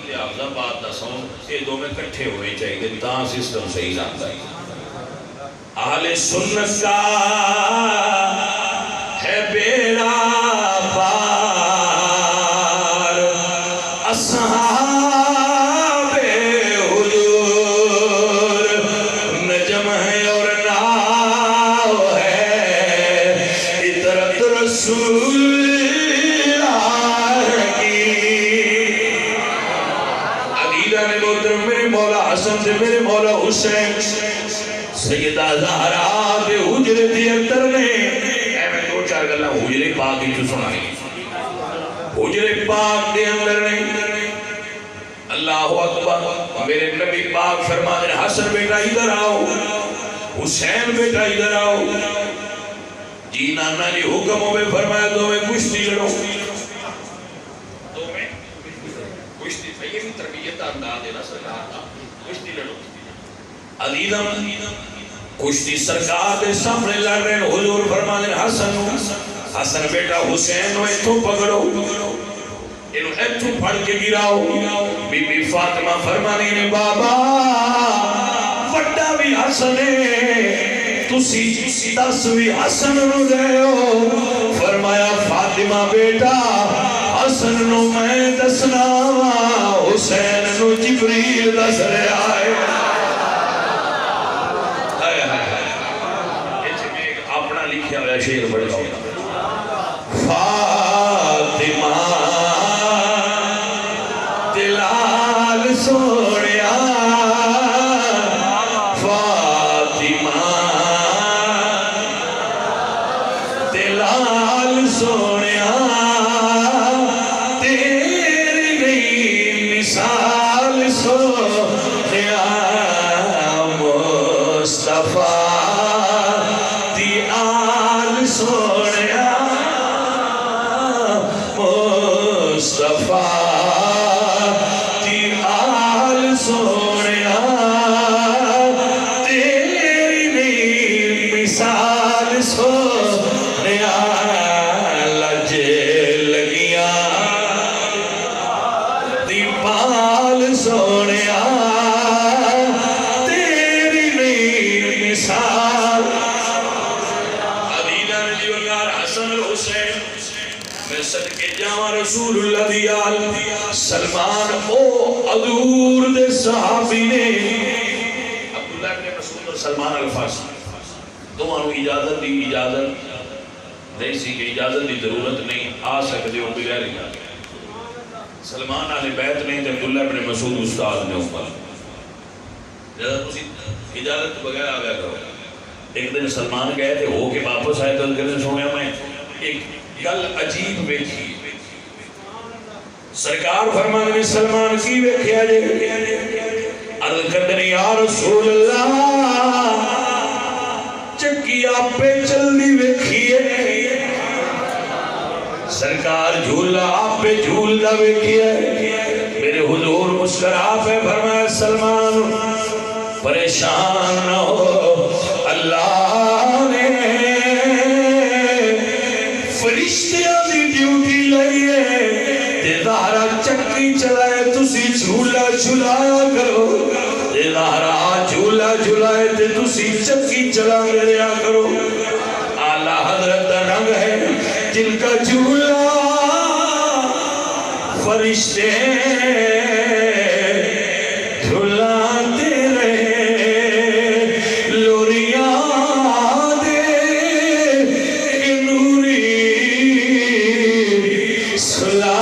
لہذا بات دسوں یہ دو میں کٹھے ہوئے چاہیے تاں سسٹم صحیح جانتا ہے اہل سنت کا ہے بیڑا پار اصحاب حضور نجم ہے اور ناو ہے اطرت رسول سے میرے مولا حسین سیدہ زہرا دے حجرت اندر نے اے میں دو چار گلہ حجر پاک ہی جو سنائی حجر پاک دے اندر نے اللہ اکبر میرے نبی پاک فرما دے حسن بیٹا ادھر آؤ حسین بیٹا ادھر آؤ جی نانا جی حکموں میں فرمایا دو میں کشتی لڑو دو میں کشتی یہ بھی تربیت انداز دینا سرکار کا کشتی لڑو عزیزم کشتی سرکار دے سامنے لڑ رہے ہیں حضور فرما دے حسن بیٹا حسین نو ایتھوں پکڑو انہوں ایتھوں پھڑ کے گراؤ بی بی فاطمہ فرما دے بابا وڈا بھی حسن ہے تسی دس بھی حسن نو دے ہو فرمایا فاطمہ بیٹا حسن نو میں دسنا حسین نو جبریل دس رہے آئے اپنا لکھیا ہوا شیر بڑے فاطمہ دلال سوڑیا فاطمہ دلال سوڑیا رسول اللہ دیال سلمان او عدور دے صحابی نے عبداللہ ابن مسعود اور سلمان الفارسی دونوں اجازت دی اجازت نہیں سی کہ اجازت دی ضرورت نہیں آ سکتے ہو بغیر اجازت سلمان اہل بیت نہیں تھے عبداللہ ابن مسعود استاد نے اوپر اجازت بغیر آ گیا کرو ایک دن سلمان گئے تھے ہو کے واپس آئے تو کہتے سنیا میں ایک گل عجیب بیٹھی سرکار فرمان میں سلمان کی ویکھیا جے عرض کردنی یا رسول اللہ چکی آپ پہ چلدی ویکھیے سرکار جھولا آپ پہ جھولدا ویکھیے میرے حضور مسکرا پہ فرمایا سلمان پریشان نہ ہو اللہ نے فرشتیاں دی ڈیوٹی لئیے زہرا چکی چلائے تسی جھولا جھلایا کرو زہرا جھولا جھلائے تسی چکی چلا گریا کرو اعلیٰ حضرت رنگ ہے جن کا جھولا فرشتے جھلاتے رہے لوریاں دے نوری سلا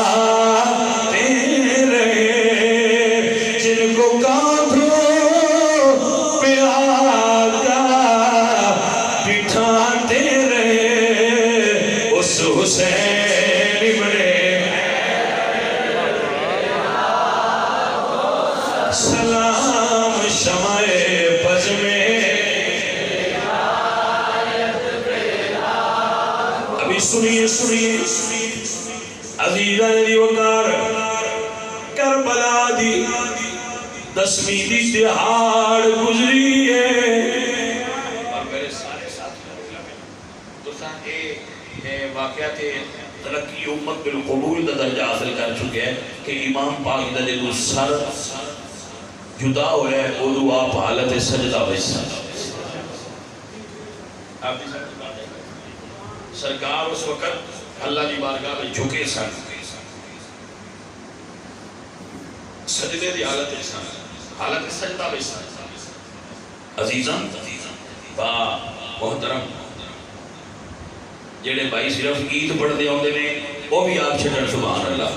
سنیے عزیزہ دی وقار کربلا دی 10ویں دی دہاڑ گزری ہے اور میرے سارے ساتھ تو ساتھ واقعات ترقی امت بالقبول کا درجہ حاصل کر چکے ہیں کہ امام پاک دا جدو سر جدا ہوئے ادو آپ حالت سجدہ ویسا سرکار اس وقت اللہ کی بارگاہ میں جھکے سن سجدے دی حالت سجدہ ویسا عزیزاں با محترم جڑے بھائی صرف عید پڑھتے ہوندے نے وہ بھی آپ چھڑن سبحان اللہ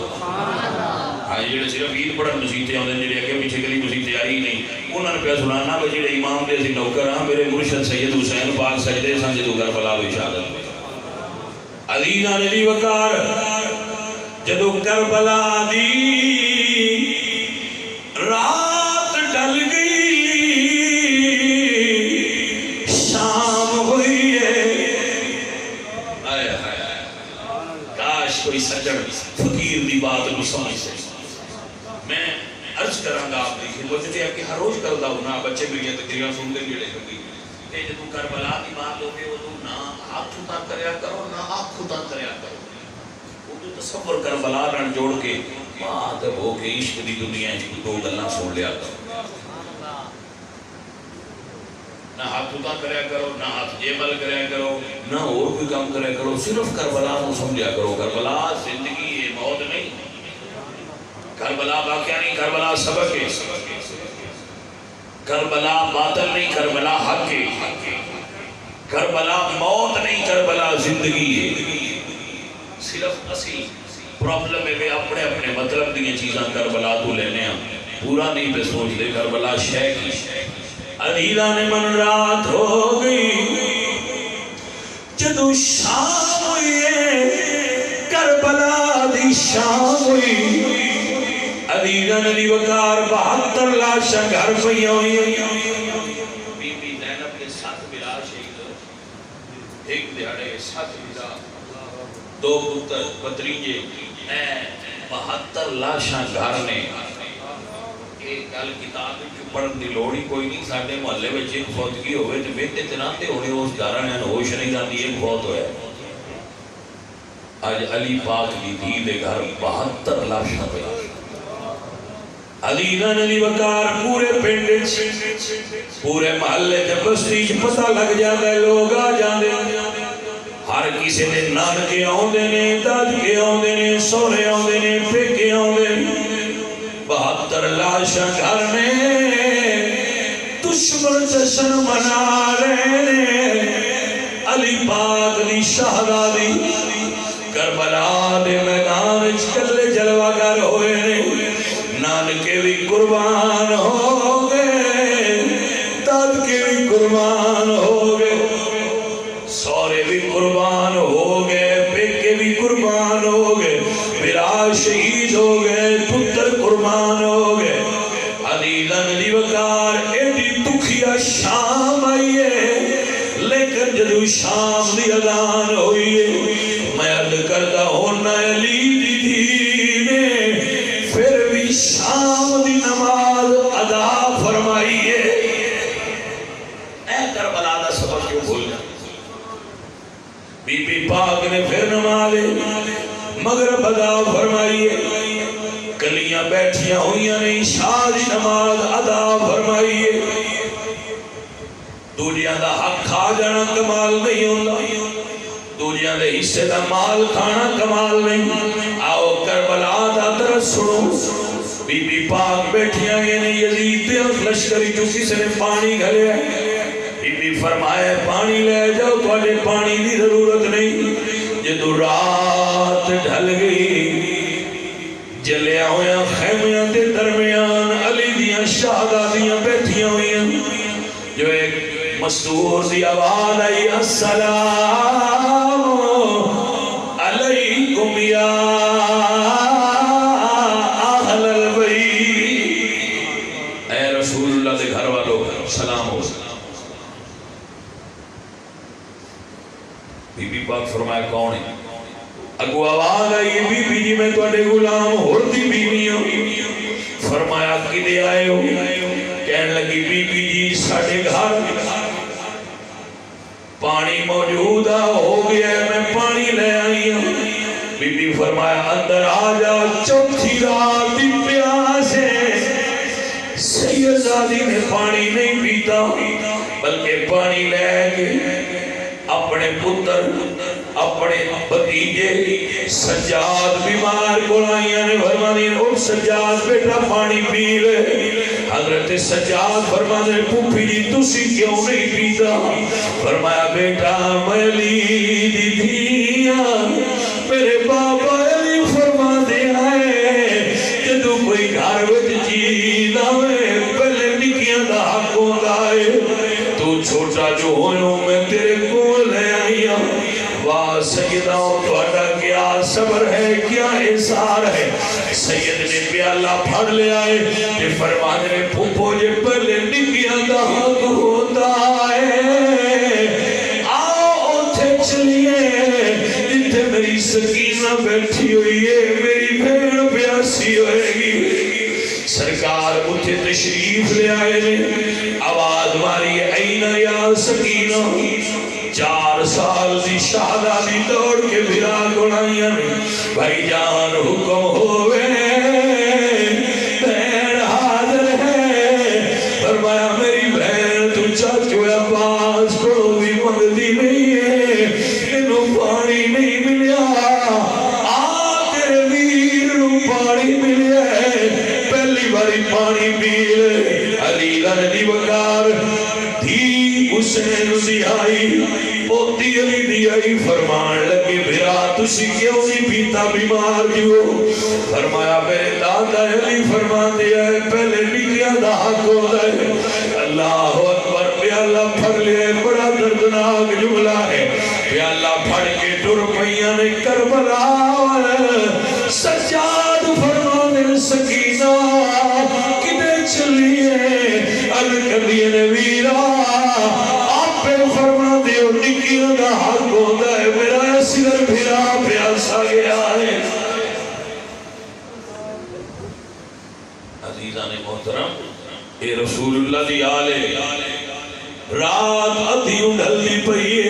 ہاں جڑے صرف عید پڑھن مسیتے ہوندے نے جڑے اگے پیچھے کلی مسیتے آئی نہیں انہاں نے پیا سنانا کہ جڑے امام دے سی نوکر ہاں میرے مرشد سید حسین پاک سجدے سن جدوں کربلا وچ شہادت ہوئی عزیزاں علی وقار جدوں کربلا دی رات ڈل گئی شام ہوئی کوئی سجن فقیر دی بات کو سمجھ سے میں عرض کراں گا آپ دی خدمت ہے کہ ہر روز کردا ہونا بچے میری تقریراں سن دے جڑے ہوگی کہ جدوں کربلا دی بات ہوے اودوں نہ ہاتھ اٹھا کریا کرو نہ آنکھ اٹھا کریا کرو اودوں تصور کربلا نال جوڑ کے بات ہو کے عشق دی دنیا وچ دو گلاں سن لیا کرو نہ ہاتھ اٹھا کریا کرو نہ ہاتھ جیبل کریا کرو نہ اور کوئی کام کریا کرو صرف کربلا کو سمجھا کرو کربلا زندگی ہے موت نہیں کربلا واقعہ نہیں کربلا سبق ہے کربلا باطل نہیں کربلا حق ہے کربلا موت نہیں کربلا زندگی ہے صرف اسی پرابلم ہے اپنے اپنے مطلب دیئے چیزاں کربلا تو لینے ہیں پورا نہیں پہ سوچ دے کربلا شے کی علیلہ نے من رات ہو گئی جدو شام ہوئی کربلا دی شام ہوئی علیلہ نبی وقار 72 لاشاں گھر پئی ہوئی بی بی زینب کے 7 بلا شہید ایک دیہڑے 7 بلا 2 پتر بتریجے 72 لاشاں گھر نے ایک گل کتاب پڑھن دی لوڑ ہی کوئی نہیں ساڈے محلے وچ ایک فوتگی ہوئے تے بہتے اتنا تے ہونے اس گھر نے ہوش نہیں جاندی ایک فوت ہویا اج علی پاک دی دھی دے گھر 72 لاشاں پئی علی علی وقار پورے پنڈ پورے محلے تے بستی وچ پتہ لگ جاندا ہے لوگ آ جاندے ہر کسی دے نانکے آوندے نے دادکے آوندے نے سہرے آوندے نے پیکے آوندے نے 72 لاشاں گھر نے دشمن جشن منا رہے نے علی پاک دی شہزادی کربلا دے میدان وچ کلے جلوہ گر ہوئے نے نانکے بھی قربان ہو گئے دادکے بھی قربان ہو گئے سورے بھی قربان ہو گئے پیکے بھی قربان ہو گئے بلا شہید ہو گئے پتر قربان ہو گئے علیلہ علی وقار ایڈی دکھیا شام آئیے لیکن جدو شام دی اذان ہوئیے میں عرض کردہ ہونا علی دی دینے پھر بھی شام دی نماز ادا فرمائیے اے کربلا دا سبق کیوں بھول جائے بی بی پاک نے پھر نماز مغرب ادا فرمائیے کلیاں بیٹھیاں ہوئیاں نہیں شادی نماز ادا فرمائیے دوجیاں دا حق کھا جانا کمال نہیں ہوتا دوجیاں دے حصے دا مال کھانا کمال نہیں آؤ کربلا دا درس سنو بی بی پاک بیٹھیاں گئے نہیں یزید دے لشکری جو کسی نے پانی گھلے ہے بی بی فرمائے پانی لے جاؤ تو آجے پانی دی ضرورت نہیں جدو رات ڈھل گئی جلیا ہویا خیمیاں دے درمیان علی دیاں شہزادیاں بیٹھیاں ہوئیاں جو ایک مستور دی آواز آئی السلام علیکم یا اہل البیت اے رسول اللہ دے گھر والوں سلام ہو بی بی پاک فرمایا کون ہے اگو آواز آئی بی بی جی میں تو اڈے غلام ہوردی بیوی ہوں فرمایا کدے آئے ہو کہنے لگی بی بی جی ساڑھے گھر پانی موجود ہو گیا ہے میں پانی لے آئی ہوں بی نبی فرمایا اندر آ جا، چوتھی رات دی پیاس ہے۔ سید زادی نے پانی نہیں پیتا بلکہ پانی لے کے اپنے پتر اپنے بھتیجے سجاد بیمار کو لائیاں نے فرمایا اور سجاد بیٹا پانی پی لے۔ حضرت سجاد فرمایا پھوپھی جی تسی کیوں نہیں پیتا؟ فرمایا بیٹا میں لی دی دھیاں میرے بابا علی فرما دیا ہے جدو کوئی گھر وچ چیز آوے پہلے نکیاں دا حق ہوندا ہے، تو چھوٹا جو ہوئے میں تیرے کو لے آئیا۔ واہ سیدہ تھوڑا کیا صبر ہے، کیا احسار ہے۔ سید نے پیالہ پھڑ لے آئے کہ فرمانے میں پھوپھو جے پہلے نکیاں دا حق ہوتا ہے، آؤ اوتھے چلیے جتھے میری سکینہ بیٹھی ہوئی ہے، میری بھیڑ پیاسی ہوئے گی۔ سرکار اتھے تشریف لے آئے نے، آواز ماری اینا یا سکینہ۔ 4 سال دی شہادی دوڑ کے بھرا گنائیاں نے، بھائی جان حکم ہوئے بہن حاضر ہے۔ فرمایا میری بہن تو چاچو عباس کو بھی مگدی نہیں ہے، انہوں پانی نہیں ملیا، تیرے ویر نو پانی ملیا ہے، پہلی باری پانی پی لے۔ علی رضی وقار دھی حسین دی آئی، پوتی علی دی آئی، فرمان لگے بھرا تسی کیوں نہیں پیتا بیمار کیوں؟ فرمایا میرے دادا علی فرمان دیا ہے پہلے نکیاں دا حق ہوتا ہے۔ اللہ اکبر، پیالہ پھڑ لیا ہے، بڑا دردناک جملہ ہے۔ پیالہ پھڑ کے ٹر پئیاں نے کربلا، سجاد فرمانے سکینہ کدے چلیے؟ عرض کردیے نے ویرا آپ پہ فرما دیو نکیاں دا حق ہوتا ہے، میرا سر بھرا پیاسا گیا ہے۔ عزیزان محترم، اے رسول اللہ دی آلے، رات ادھیوں ڈھلنی پئیے،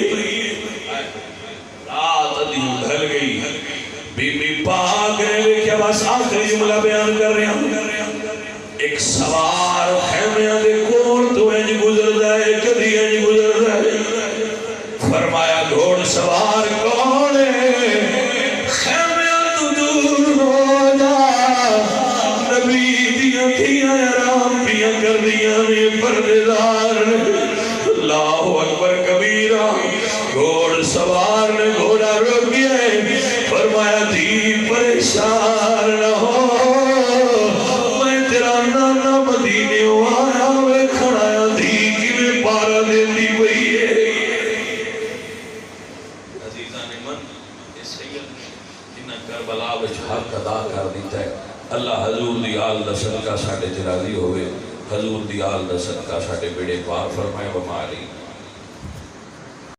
رات ادھیوں ڈھل گئی، بی بی پاک نے کیا بس آخری جملہ بیان کر رہے ہیں۔ ایک سوار خیمیاں دے کول تو انج گزر جائے، کدھی انج گزر جائے۔ فرمایا گھوڑ سوار کون ہے؟ خیمیاں تو دور ہو جا، نبی دیاں تھیاں آرام پیاں کر دیاں نے پردیدار نے۔ اللہ اکبر کبیرہ، گھوڑ سوار نے گھوڑا روک گیا ہے، فرمایا دھی پریشان نہ ہو، میں تیرا نانا مدینے آیا میں کھڑایا دھی کی میں پارا دیتی ہوئی ہے۔ عزیزان من، اس سید جنہ کربلا وچ حق ادا کر دیتا ہے، اللہ حضور دی آل دا صدقہ ساڑھے جراضی ہوئے، حضور دی آل دا صدقہ ساڑھے بیڑے پار فرمائے ومالی۔